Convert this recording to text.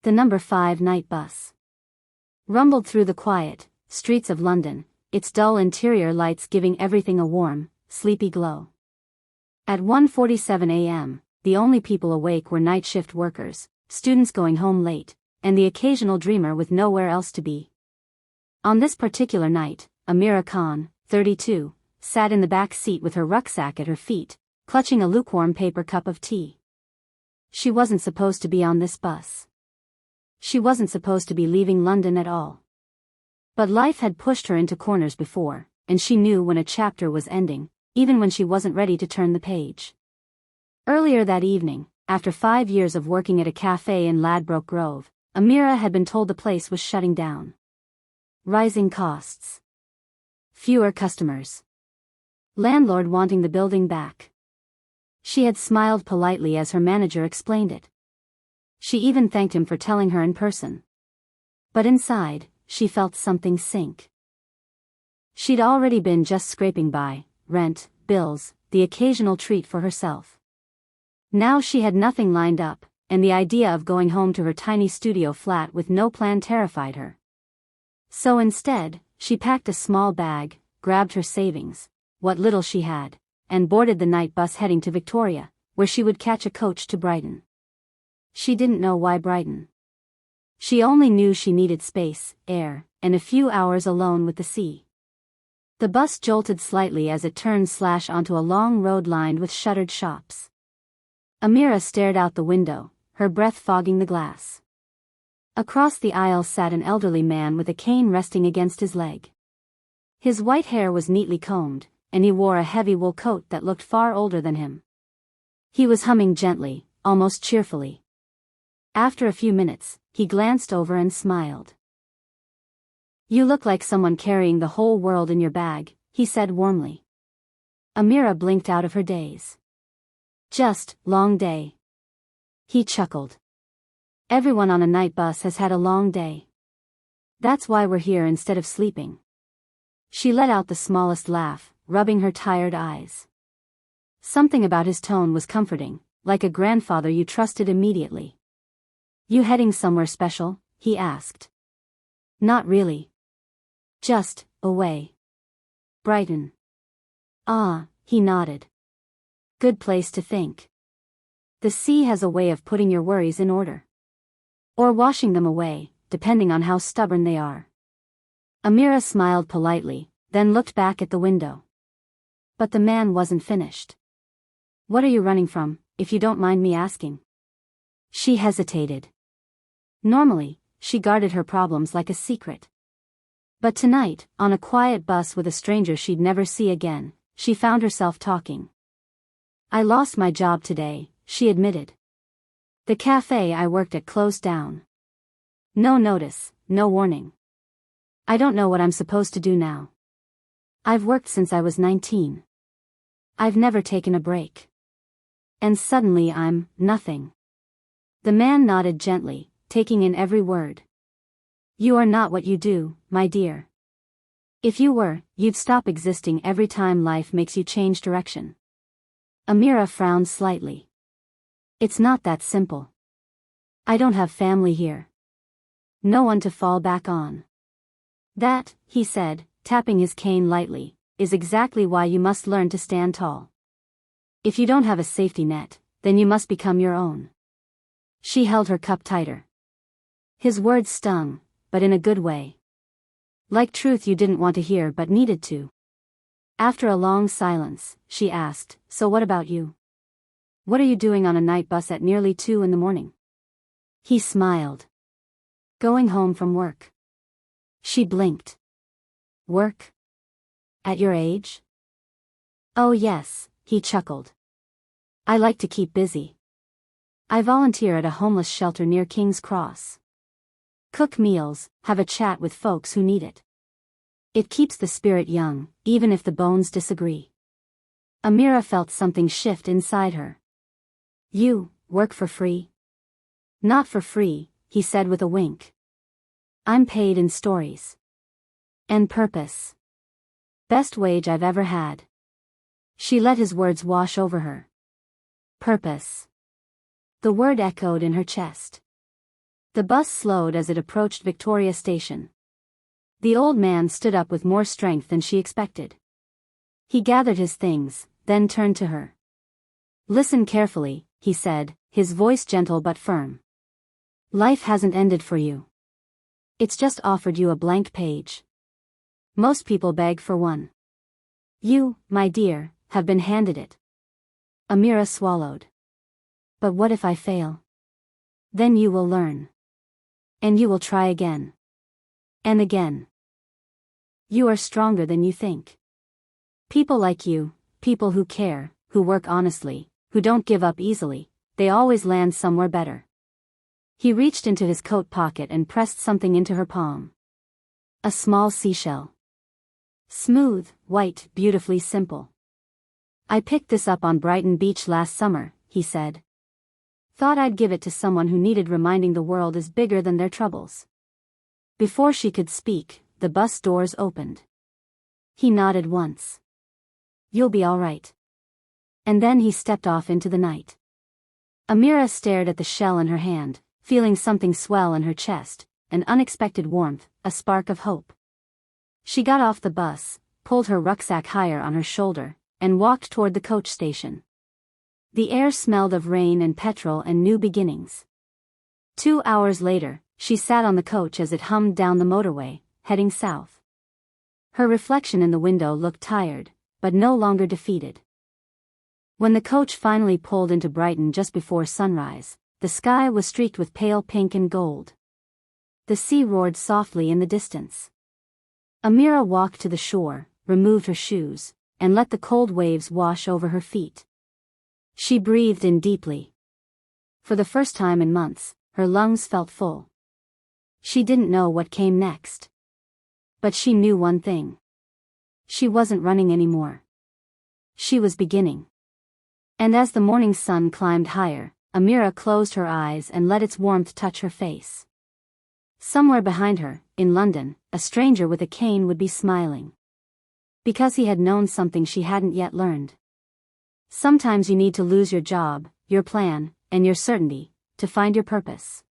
The number 5 night bus rumbled through the quiet streets of London, its dull interior lights giving everything a warm, sleepy glow. At 1:47 a.m., the only people awake were night shift workers, students going home late, and the occasional dreamer with nowhere else to be. On this particular night, Amira Khan, 32, sat in the back seat with her rucksack at her feet, clutching a lukewarm paper cup of tea. She wasn't supposed to be on this bus. She wasn't supposed to be leaving London at all. But life had pushed her into corners before, and she knew when a chapter was ending, even when she wasn't ready to turn the page. Earlier that evening, after 5 years of working at a cafe in Ladbroke Grove, Amira had been told the place was shutting down. Rising costs. Fewer customers. Landlord wanting the building back. She had smiled politely as her manager explained it. She even thanked him for telling her in person. But inside, she felt something sink. She'd already been just scraping by, rent, bills, the occasional treat for herself. Now she had nothing lined up, and the idea of going home to her tiny studio flat with no plan terrified her. So instead, she packed a small bag, grabbed her savings, what little she had, and boarded the night bus heading to Victoria, where she would catch a coach to Brighton. She didn't know why Brighton. She only knew she needed space, air, and a few hours alone with the sea. The bus jolted slightly as it turned onto a long road lined with shuttered shops. Amira stared out the window, her breath fogging the glass. Across the aisle sat an elderly man with a cane resting against his leg. His white hair was neatly combed, and he wore a heavy wool coat that looked far older than him. He was humming gently, almost cheerfully. After a few minutes, he glanced over and smiled. "You look like someone carrying the whole world in your bag," he said warmly. Amira blinked out of her daze. "Just, long day." He chuckled. "Everyone on a night bus has had a long day. That's why we're here instead of sleeping." She let out the smallest laugh, rubbing her tired eyes. Something about his tone was comforting, like a grandfather you trusted immediately. "You heading somewhere special?" he asked. "Not really. Just, away. Brighton." "Ah," he nodded. "Good place to think. The sea has a way of putting your worries in order. Or washing them away, depending on how stubborn they are." Amira smiled politely, then looked back at the window. But the man wasn't finished. "What are you running from, if you don't mind me asking?" She hesitated. Normally, she guarded her problems like a secret. But tonight, on a quiet bus with a stranger she'd never see again, she found herself talking. "I lost my job today," she admitted. "The cafe I worked at closed down. No notice, no warning. I don't know what I'm supposed to do now. I've worked since I was 19. I've never taken a break. And suddenly I'm nothing." The man nodded gently, taking in every word. "You are not what you do, my dear. If you were, you'd stop existing every time life makes you change direction." Amira frowned slightly. "It's not that simple. I don't have family here. No one to fall back on." "That," he said, tapping his cane lightly, "is exactly why you must learn to stand tall. If you don't have a safety net, then you must become your own." She held her cup tighter. His words stung, but in a good way. Like truth you didn't want to hear but needed to. After a long silence, she asked, "So what about you? What are you doing on a night bus at nearly 2 a.m? He smiled. "Going home from work." She blinked. "Work? At your age?" "Oh yes," he chuckled. "I like to keep busy. I volunteer at a homeless shelter near King's Cross. Cook meals, have a chat with folks who need it. It keeps the spirit young, even if the bones disagree." Amira felt something shift inside her. "You work for free?" "Not for free," he said with a wink. "I'm paid in stories. And purpose. Best wage I've ever had." She let his words wash over her. Purpose. The word echoed in her chest. The bus slowed as it approached Victoria Station. The old man stood up with more strength than she expected. He gathered his things, then turned to her. "Listen carefully," he said, his voice gentle but firm. "Life hasn't ended for you. It's just offered you a blank page. Most people beg for one. You, my dear, have been handed it." Amira swallowed. "But what if I fail? Then you will learn. And you will try again. And again. You are stronger than you think. People like you, people who care, who work honestly, who don't give up easily, they always land somewhere better." He reached into his coat pocket and pressed something into her palm. A small seashell. Smooth, white, beautifully simple. "I picked this up on Brighton Beach last summer," he said. "Thought I'd give it to someone who needed reminding the world is bigger than their troubles." Before she could speak, the bus doors opened. He nodded once. "You'll be all right." And then he stepped off into the night. Amira stared at the shell in her hand, feeling something swell in her chest, an unexpected warmth, a spark of hope. She got off the bus, pulled her rucksack higher on her shoulder, and walked toward the coach station. The air smelled of rain and petrol and new beginnings. 2 hours later, she sat on the coach as it hummed down the motorway, heading south. Her reflection in the window looked tired, but no longer defeated. When the coach finally pulled into Brighton just before sunrise, the sky was streaked with pale pink and gold. The sea roared softly in the distance. Amira walked to the shore, removed her shoes, and let the cold waves wash over her feet. She breathed in deeply. For the first time in months, her lungs felt full. She didn't know what came next. But she knew one thing. She wasn't running anymore. She was beginning. And as the morning sun climbed higher, Amira closed her eyes and let its warmth touch her face. Somewhere behind her, in London, a stranger with a cane would be smiling. Because he had known something she hadn't yet learned. Sometimes you need to lose your job, your plan, and your certainty, to find your purpose.